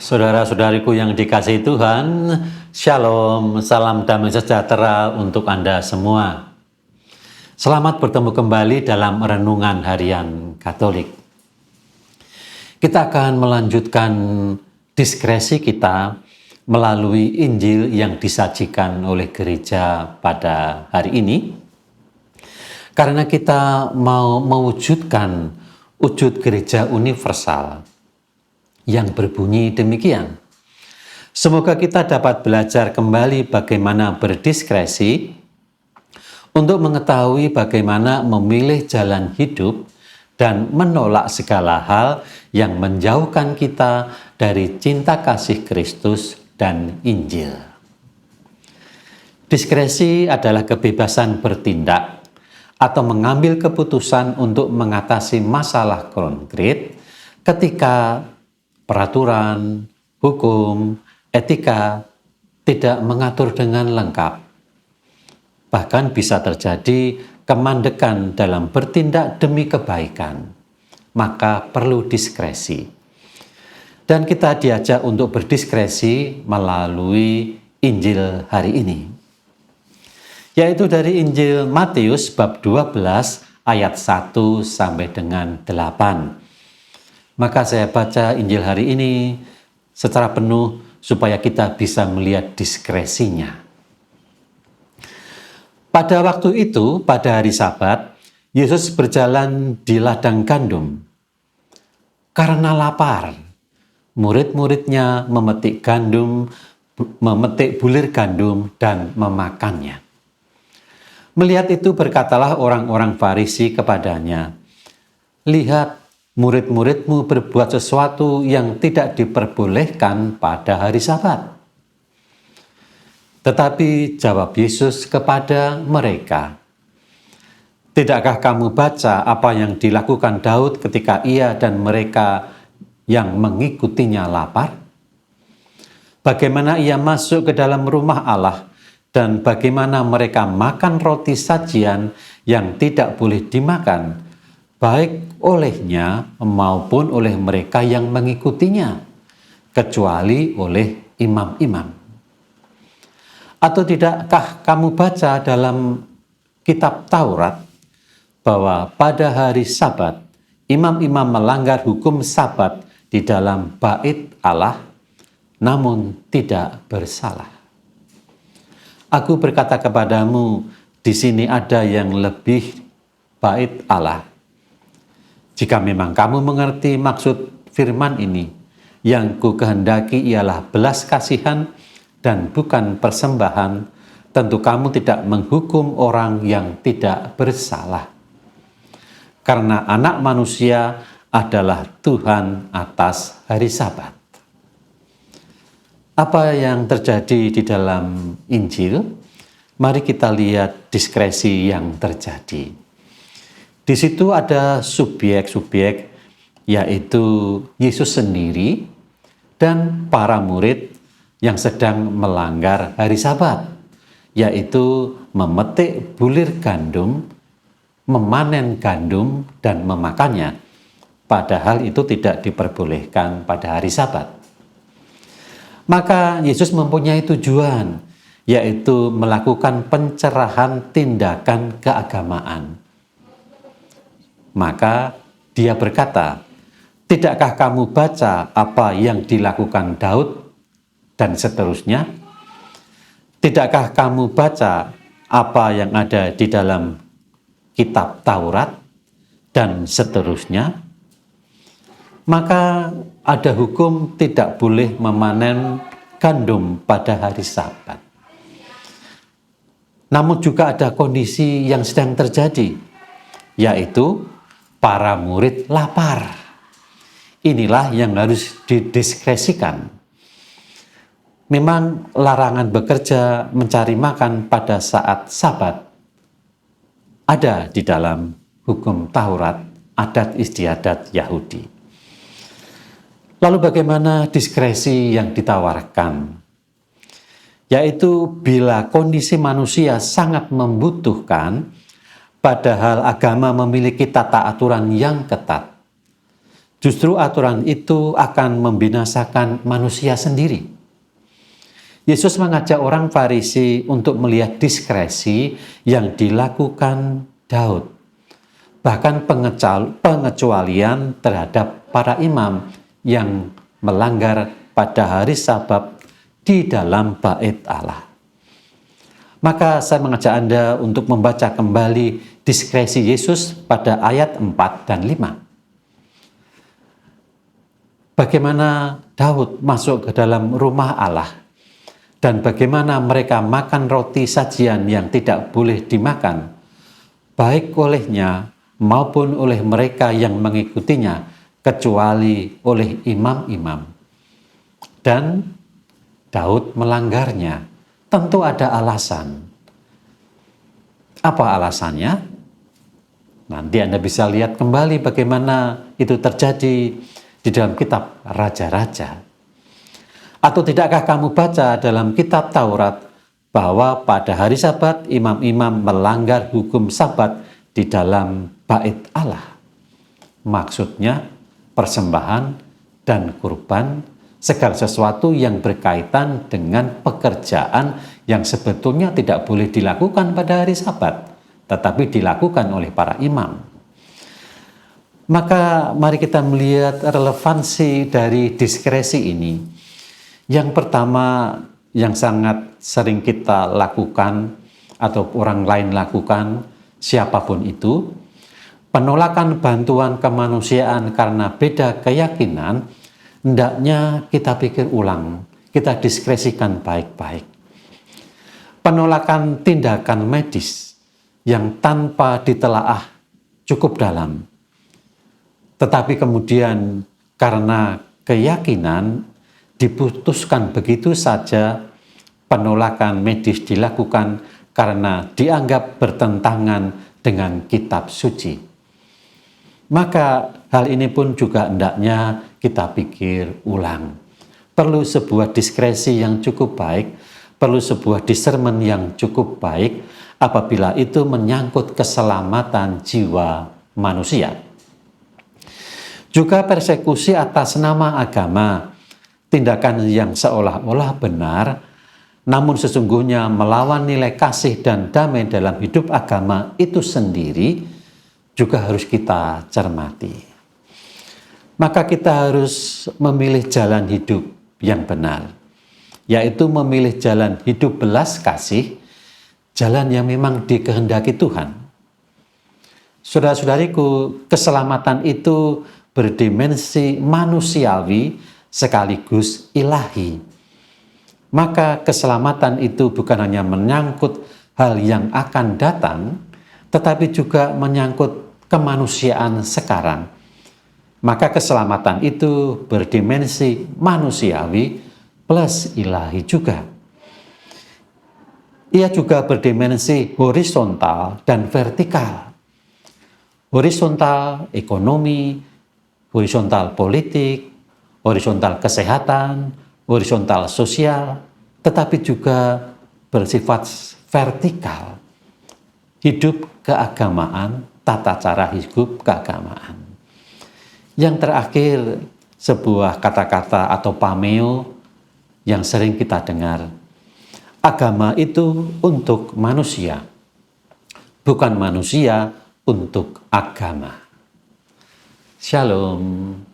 Saudara-saudariku yang dikasihi Tuhan, Shalom, salam damai sejahtera untuk Anda semua. Selamat bertemu kembali dalam Renungan Harian Katolik. Kita akan melanjutkan diskresi kita melalui Injil yang disajikan oleh gereja pada hari ini. Karena kita mau mewujudkan wujud gereja universal yang berbunyi demikian. Semoga kita dapat belajar kembali bagaimana berdiskresi untuk mengetahui bagaimana memilih jalan hidup dan menolak segala hal yang menjauhkan kita dari cinta kasih Kristus dan Injil. Diskresi adalah kebebasan bertindak atau mengambil keputusan untuk mengatasi masalah konkret ketika peraturan, hukum, etika tidak mengatur dengan lengkap. Bahkan bisa terjadi kemandekan dalam bertindak demi kebaikan. Maka perlu diskresi. Dan kita diajak untuk berdiskresi melalui Injil hari ini. Yaitu dari Injil Matius bab 12 ayat 1 sampai dengan 8. Maka saya baca Injil hari ini secara penuh supaya kita bisa melihat diskresinya. Pada waktu itu, pada hari Sabat, Yesus berjalan di ladang gandum. Karena lapar, murid-muridnya memetik bulir gandum dan memakannya. Melihat itu berkatalah orang-orang Farisi kepadanya, "Lihat, murid-muridmu berbuat sesuatu yang tidak diperbolehkan pada hari Sabat." Tetapi jawab Yesus kepada mereka, "Tidakkah kamu baca apa yang dilakukan Daud ketika ia dan mereka yang mengikutinya lapar? Bagaimana ia masuk ke dalam rumah Allah dan bagaimana mereka makan roti sajian yang tidak boleh dimakan, baik olehnya maupun oleh mereka yang mengikutinya, kecuali oleh imam-imam. Atau tidakkah kamu baca dalam kitab Taurat bahwa pada hari Sabat imam-imam melanggar hukum Sabat di dalam bait Allah, namun tidak bersalah? Aku berkata kepadamu, di sini ada yang lebih bait Allah. Jika memang kamu mengerti maksud firman ini, yang ku kehendaki ialah belas kasihan dan bukan persembahan, tentu kamu tidak menghukum orang yang tidak bersalah. Karena Anak Manusia adalah Tuhan atas hari Sabat." Apa yang terjadi di dalam Injil? Mari kita lihat diskresi yang terjadi. Di situ ada subjek-subjek, yaitu Yesus sendiri dan para murid yang sedang melanggar hari Sabat, yaitu memetik bulir gandum, memanen gandum, dan memakannya. Padahal itu tidak diperbolehkan pada hari Sabat. Maka Yesus mempunyai tujuan, yaitu melakukan pencerahan tindakan keagamaan. Maka dia berkata, "Tidakkah kamu baca apa yang dilakukan Daud?" dan seterusnya. "Tidakkah kamu baca apa yang ada di dalam kitab Taurat?" dan seterusnya. Maka ada hukum tidak boleh memanen gandum pada hari Sabat. Namun juga ada kondisi yang sedang terjadi, yaitu para murid lapar. Inilah yang harus didiskresikan. Memang larangan bekerja mencari makan pada saat Sabat ada di dalam hukum Taurat, adat istiadat Yahudi. Lalu bagaimana diskresi yang ditawarkan? Yaitu bila kondisi manusia sangat membutuhkan, padahal agama memiliki tata aturan yang ketat, Justru aturan itu akan membinasakan manusia sendiri. Yesus mengajak orang Farisi untuk melihat diskresi yang dilakukan Daud. Bahkan pengecualian terhadap para imam yang melanggar pada hari Sabat di dalam bait Allah. Maka saya mengajak Anda untuk membaca kembali diskresi Yesus pada ayat 4 dan 5. Bagaimana Daud masuk ke dalam rumah Allah dan bagaimana mereka makan roti sajian yang tidak boleh dimakan, baik olehnya maupun oleh mereka yang mengikutinya, kecuali oleh imam-imam. Dan Daud melanggarnya. Tentu ada alasan. Apa alasannya? Nanti Anda bisa lihat kembali bagaimana itu terjadi di dalam kitab Raja-Raja. Atau tidakkah kamu baca dalam kitab Taurat bahwa pada hari Sabat imam-imam melanggar hukum Sabat di dalam bait Allah? Maksudnya persembahan dan kurban, segala sesuatu yang berkaitan dengan pekerjaan yang sebetulnya tidak boleh dilakukan pada hari Sabat, tetapi dilakukan oleh para imam. Maka mari kita melihat relevansi dari diskresi ini. Yang pertama yang sangat sering kita lakukan atau orang lain lakukan, siapapun itu, penolakan bantuan kemanusiaan karena beda keyakinan, hendaknya kita pikir ulang, kita diskresikan baik-baik. Penolakan tindakan medis yang tanpa ditelaah cukup dalam, tetapi kemudian karena keyakinan diputuskan begitu saja, penolakan medis dilakukan karena dianggap bertentangan dengan kitab suci. Maka hal ini pun juga hendaknya kita pikir ulang. Perlu sebuah diskresi yang cukup baik, perlu sebuah discernment yang cukup baik apabila itu menyangkut keselamatan jiwa manusia. Juga persekusi atas nama agama, tindakan yang seolah-olah benar, namun sesungguhnya melawan nilai kasih dan damai dalam hidup agama itu sendiri, juga harus kita cermati. Maka kita harus memilih jalan hidup yang benar, yaitu memilih jalan hidup belas kasih, jalan yang memang dikehendaki Tuhan. Saudara-saudariku, keselamatan itu berdimensi manusiawi sekaligus ilahi. Maka keselamatan itu bukan hanya menyangkut hal yang akan datang, tetapi juga menyangkut kemanusiaan sekarang. Maka keselamatan itu berdimensi manusiawi plus ilahi juga. Ia juga berdimensi horizontal dan vertikal. Horizontal ekonomi, horizontal politik, horizontal kesehatan, horizontal sosial, tetapi juga bersifat vertikal. Hidup keagamaan, tata cara hidup keagamaan. Yang terakhir, sebuah kata-kata atau pameo yang sering kita dengar. Agama itu untuk manusia, bukan manusia untuk agama. Shalom.